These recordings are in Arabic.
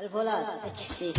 الفولاد اتش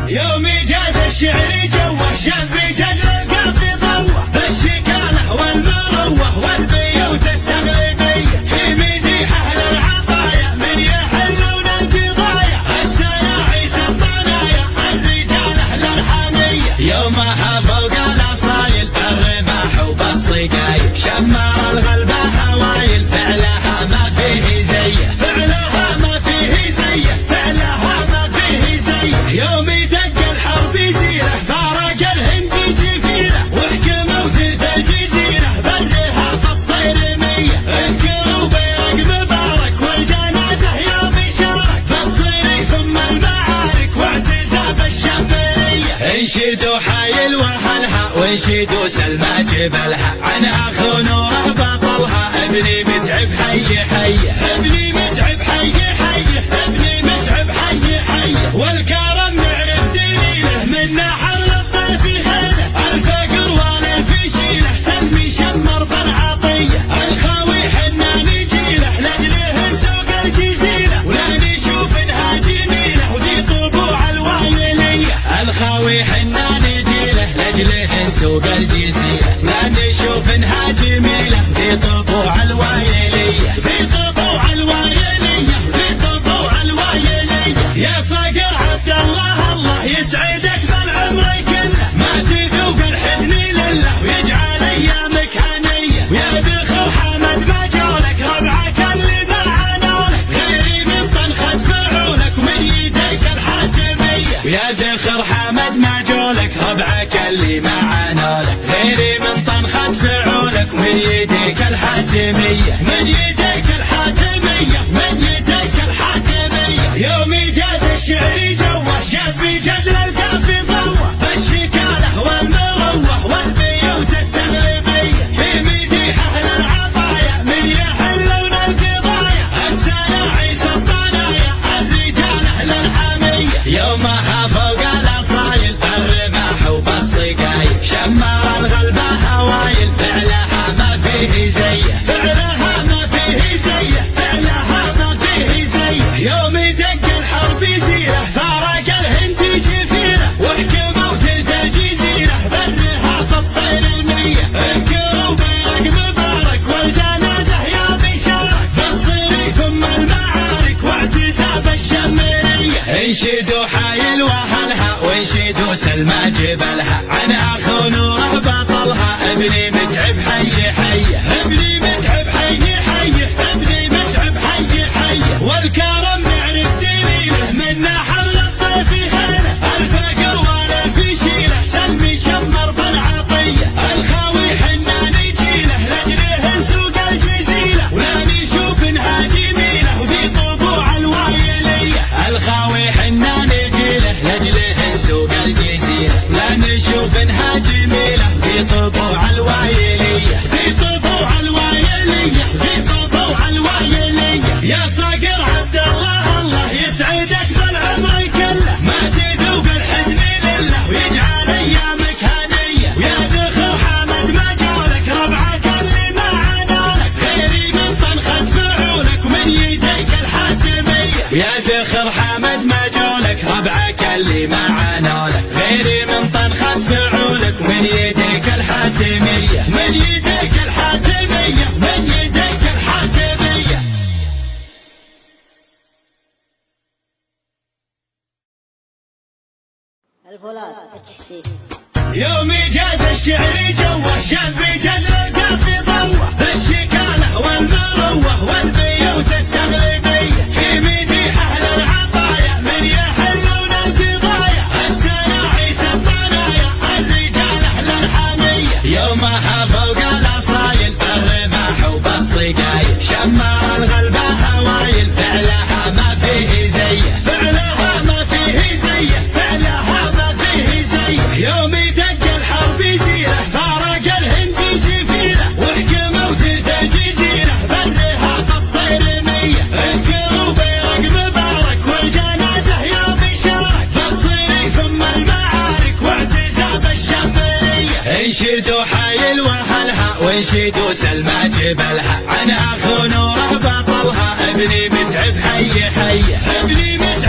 يوم جاز الشعر جوه شاب جد القافي ضوه بالشكاله والمروه والبيوت التقليديه في مديح اهل العطايا من يحلون القضايا السياعي الطنايا الرجال اهل الحاميه يومها فوق الاصايل الرماح وبالصقايل شمار الغلبه هوايل فعلها ما فيه زيه فعلها ما فيه زيه فعلها ما فيه زيه يوم دق الحرب يزيله فارق الهند جفيله وحكموا ثلث الجزيره برها في الصيرميه انكروا بيرق مبارك والجنازه يوم شارك في الصيري ثم المعارك واعتزاب الشماليه انشدوا حايل واهلها وانشدوا سلمى جبلها عنها خنوره بطلها ابني متعب حي حي ابني متعب حي حي ابني متعب حي حي والكرم نعرف دليله من حل الضيف هيله الفقر ولا في شيله سلمي شمر بالعطيه الخاوي حنا نجيله لاجله سوق الجزيله ولا نشوف انها جميله ودي طبوع الوايليه الخاوي حنا نجيله لاجله سوق الجزيله ولا نشوف انها جميله ودي طبوع الوايليه في طبوع الوايليه في طبوع الوايليه يا صقر عبد الله الله يسعدك بالعمر كله ما تذوق الحزن لله ويجعل ايامك هنيه ويا ذخر حمد ما جولك ربعك اللي معانولك غيري من طنخة فعولك ومن يديك الحاتميه ويا ذخر حمد ما جولك ربعك اللي معانولك غيري من طنخة فعولك ومن يديك الحاتميه من يديك الحاتميه من يديك الحاتميه يوم جاز الشعر جوه شاب جد القافي ضوه بالشكاله والمروه والبيوت التقليديه في مديح اهل العطايا من يحلون القضايا السياعي الطنايا الرجال اهل الحاميه يومها فوق الاصايل الرماح وبالصقايل شمار الغلبه هوايل فعلها ما فيه زيه فعلها ما فيه زيه فعلها ما فيه زيه يوم دق الحرب يزيله فارق الهند جفيله وحكموا ثلث الجزيره برها في الصيرميه انكروا بيرق مبارك والجنازه يوم شارك في الصيري ثم المعارك واعتزاب الشماليه انشدوا حايل واهلها وانشدوا سلمى جبلها عنها خنوره بطلها ابني متعب حي حي ابني متعب حي حي ابني متعب حي حي والكرم نعرف دليله من حل الضيف هيله الفقر ولا في شيله سلمي شمر بالعطيه الخاوي حنا نجيله لاجله سوق الجزيله ولا نشوف انها جميله ودي طبوع الوايليه الخاوي حنا نجيله لاجله سوق الجزيله ولا نشوف انها جميله ودي طبوع الوايليه في طبوع الوايليه في طبوع الوايليه يا صقر عبد الله الله يسعدك بالعمر كله ما تذوق الحزن لله ويجعل ايامك هنيه ويا ذخر حمد ما جولك ربعك اللي معانولك غيري من طنخة فعولك ومن يديك الحاتميه ويا ذخر حمد ما جولك ربعك اللي معانولك غيري من طنخة فعولك ومن يديك الحاتميه من يديك الحاتميه من يديك الحاتميه الفولاد اتش يوم جاز الشعر جوه شاب جد القافي ضوه بالشكاله والمروه والبيوت التقليديه في مديح اهل العطايا من يحلون القضايا السياعي الطنايا الرجال اهل الحاميه يومها فوق الاصايل الرماح وبالصقايل شمار الغلبه هوايل فعلها ما فيه زيه فعلها ما فيه زيه فعلها ما فيه زيه يوم دق الحرب يزيله فارق الهند جفيله وحكموا ثلث الجزيره برها في الصيرميه انكروا بيرق مبارك والجنازه يوم شارك في الصيري ثم المعارك واعتزاب الشماليه انشدوا حايل واهلها وانشدوا سلمى جبلها عنها خنوره بطلها ابني متعب حي حي ابني متعب